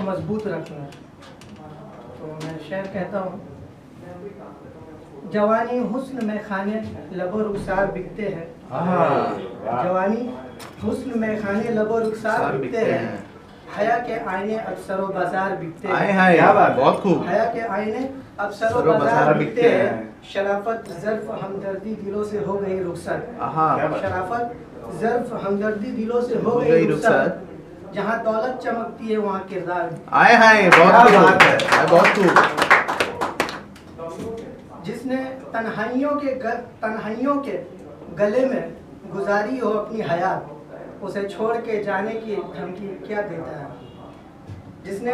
मजबूत रखना। तो मैं शेर कहता हूँ, जवानी हुस्न में खाने लबो रुखसार बिकते हैं। जवानी हुस्न में खाने लबो रुखसार बिकते हैं। हया के आईने अक्सर बाजार बिकते हैं। बहुत खूब। हया के आईने अक्सर बाजार बिकते हैं। शराफत ज़र्फ हमदर्दी दिलों से हो गई रुखसत। शराफत ज़र्फ हमदर्दी दिलों से हो गई रुखसत। जहाँ दौलत चमकती है वहाँ किरदार। आए हाय, बहुत बात है, बहुत खूब। जिसने तन्हाइयों के गले में गुजारी हो अपनी हयात, उसे छोड़ के जाने की धमकी क्या देता है। जिसने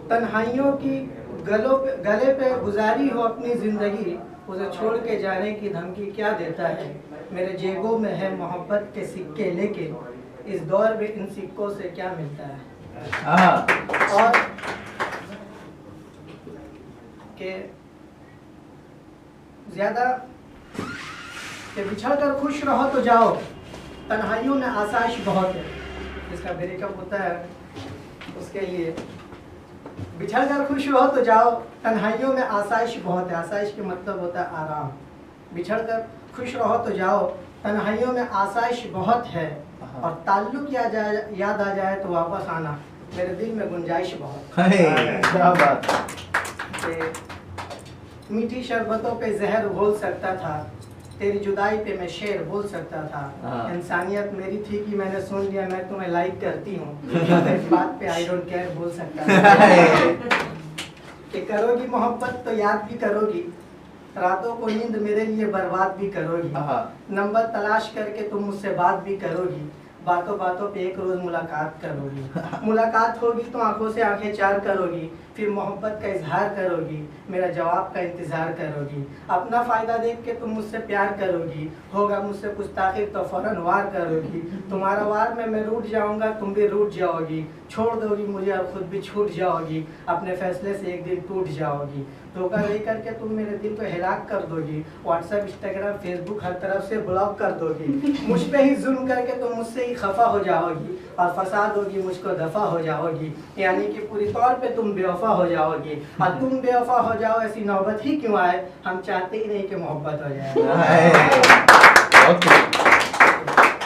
तन्हाइयों की गले पे गुजारी हो अपनी ज़िंदगी, उसे छोड़ के जाने की धमकी क्या देता है। मेरे जेबों में है मोहब्बत के सिक्के, लेकिन इस दौर में इन सिक्कों से क्या मिलता है। और के ज़्यादा कि बिछड़ कर खुश रहो तो जाओ, तन्हाइयों में आसाइश बहुत है। जिसका ब्रेकअप होता है उसके लिए बिछड़ कर खुश रहो तो जाओ, तन्हाइयों में आसाइश बहुत है। आसाइश के मतलब होता है आराम। बिछड़ कर खुश रहो तो जाओ, तन्हाइयों में आसाइश बहुत है। और ताल्लुक याद आ जाए तो वापस आना, मेरे दिल में गुंजाइश बहुत है। क्या बात। मीठी शरबतों पे जहर घोल सकता था, तेरी जुदाई पे मैं शेर बोल सकता था। इंसानियत मेरी थी कि मैंने सुन लिया मैं तुम्हें लाइक करती हूँ, इस बात पे आई डोंट केयर बोल सकता था। कि करोगी मोहब्बत तो याद भी करोगी, रातों को नींद मेरे लिए बर्बाद भी करोगी। नंबर तलाश करके तुम मुझसे बात भी करोगी, बातों बातों पे एक रोज मुलाकात करोगी। मुलाकात होगी तो आंखों से आंखें चार करोगी, फिर मोहब्बत का इजहार करोगी, मेरा जवाब का इंतजार करोगी। अपना फायदा देख के तुम मुझसे प्यार करोगी, होगा मुझसे कुछ ताखिर तो फौरन वार करोगी। तुम्हारा वार में मैं रूठ जाऊंगा, तुम भी रूठ जाओगी। छोड़ दोगी मुझे और खुद भी छूट जाओगी, अपने फैसले से एक दिन टूट जाओगी। धोखा दे करके तुम मेरे दिल को हिलाक कर दोगी, व्हाट्सएप इंस्टाग्राम फेसबुक हर तरफ से ब्लॉक कर दोगी। मुझ पे ही जुल्म करके तुम मुझसे ही खफा हो जाओगी, और फसाद होगी मुझको दफा हो जाओगी। यानी कि पूरी तौर पे तुम बेवफा हो जाओगी। और तुम बेवफा हो जाओ ऐसी नौबत ही क्यों आए, हम चाहते ही नहीं कि मोहब्बत हो जाए।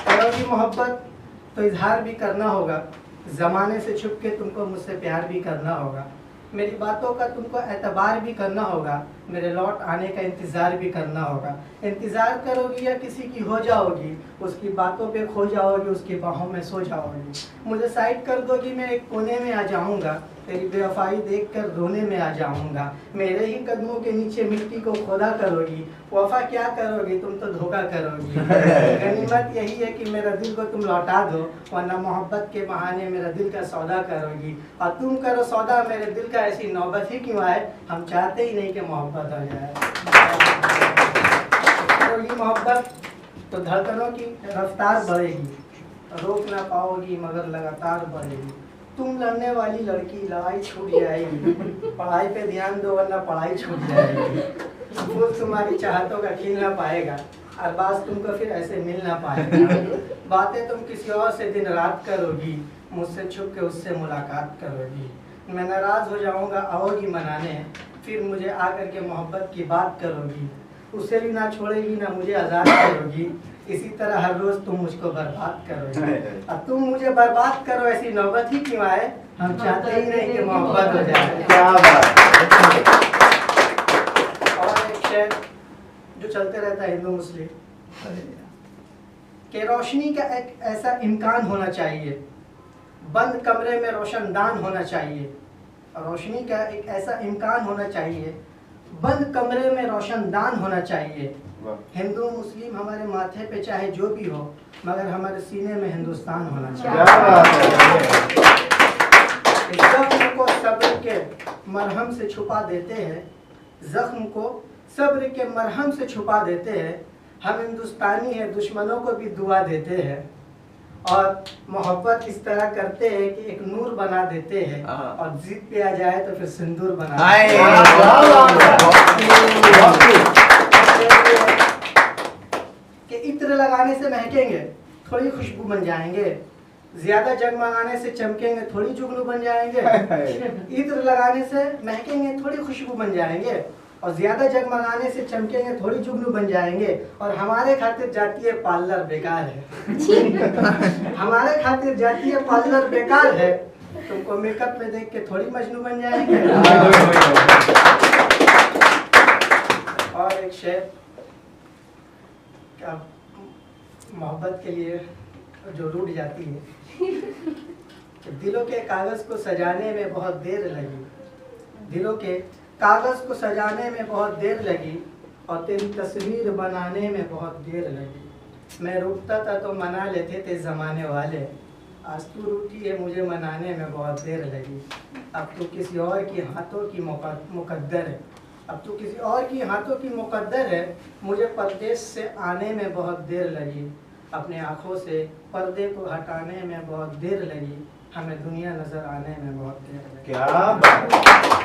करोगी मोहब्बत तो इजहार भी करना होगा, जमाने से छुप के तुमको मुझसे प्यार भी करना होगा। मेरी बातों का तुमको एतबार भी करना होगा, मेरे लौट आने का इंतज़ार भी करना होगा। इंतज़ार करोगी या किसी की हो जाओगी, उसकी बातों पे खो जाओगी, उसकी बाहों में सो जाओगी। मुझे साइड कर दोगी, मैं एक कोने में आ जाऊंगा, तेरी बेवफाई देखकर रोने में आ जाऊंगा। मेरे ही कदमों के नीचे मिट्टी को खोदा करोगी, वफा क्या करोगी, तुम तो धोखा करोगी। गनीमत यही है कि मेरा दिल को तुम लौटा दो, वरना मोहब्बत के बहाने मेरा दिल का सौदा करोगी। और तुम करो सौदा मेरे दिल का, ऐसी नौबत ही क्यों आए, हम चाहते ही नहीं कि मोहब्बत हो जाए। करोगी मोहब्बत तो धड़कनों की रफ्तार बढ़ेगी, रोक ना पाओगी मगर लगातार बढ़ेगी। तुम लड़ने वाली लड़की, लड़ाई छूट जाएगी, पढ़ाई पे ध्यान दो वरना पढ़ाई छूट जाएगी। फूल तुम्हारी चाहतों का खिल ना पाएगा, अरबाज तुमको फिर ऐसे मिल ना पाएगा। बातें तुम किसी और से दिन रात करोगी, मुझसे छुप के उससे मुलाकात करोगी। मैं नाराज़ हो जाऊंगा, आओगी मनाने, फिर मुझे आकर के मोहब्बत की बात करोगी। उसे भी ना छोड़ेगी ना मुझे आज़ाद करोगी, इसी तरह हर रोज तुम मुझको बर्बाद करोगी। अब तुम मुझे बर्बाद करो ऐसी नौबत ही क्यों आए, हम चाहते ही नहीं कि मोहब्बत हो जाए। क्या बात। और एक शेर जो चलते रहता है हिंदू मुस्लिम, कि रोशनी का एक ऐसा इम्कान होना चाहिए, बंद कमरे में रोशनदान होना चाहिए। रोशनी का एक ऐसा इम्कान होना चाहिए, बंद कमरे में रोशनदान होना चाहिए। हिंदू मुस्लिम हमारे माथे पे चाहे जो भी हो, मगर हमारे सीने में हिंदुस्तान होना चाहिए। जख्म को सब्र के मरहम से छुपा देते हैं, जख्म को सब्र के मरहम से छुपा देते हैं। हम हिंदुस्तानी हैं, दुश्मनों को भी दुआ देते हैं, और मोहब्बत इस तरह करते हैं कि एक नूर बना देते हैं, और जिद पे आ जाए तो फिर सिंदूर बना देते हैं। कि इत्र लगाने से महकेंगे, थोड़ी खुशबू बन जाएंगे, ज्यादा जगमगाने से चमकेंगे थोड़ी जुगनू बन जाएंगे, इत्र लगाने से महकेंगे थोड़ी खुशबू बन जाएंगे, और ज्यादा जगमगाने से चमकेंगे थोड़ी जुगनू बन जाएंगे। और हमारे खातिर जाती है पार्लर बेकार है। हमारे खातिर जाती है पार्लर बेकार है। तुमको मेकअप पे देख के थोड़ी मजनू बन जाएंगे। और एक शेर क्या मोहब्बत के लिए जो रूठ जाती है, दिलों के कागज को सजाने में बहुत देर लगी, दिलों के कागज को सजाने में बहुत देर लगी, और तेरी तस्वीर बनाने में बहुत देर लगी। मैं रूठता था तो मना लेते थे जमाने वाले, आज तू रूठी है मुझे मनाने में बहुत देर लगी। अब तू किसी और की हाथों की मुकद्दर है, अब तू किसी और की हाथों की मुकद्दर है, मुझे परदेश से आने में बहुत देर लगी। अपने आँखों से पर्दे को हटाने में बहुत देर लगी, हमें दुनिया नजर आने में बहुत देर लगी। क्या बात।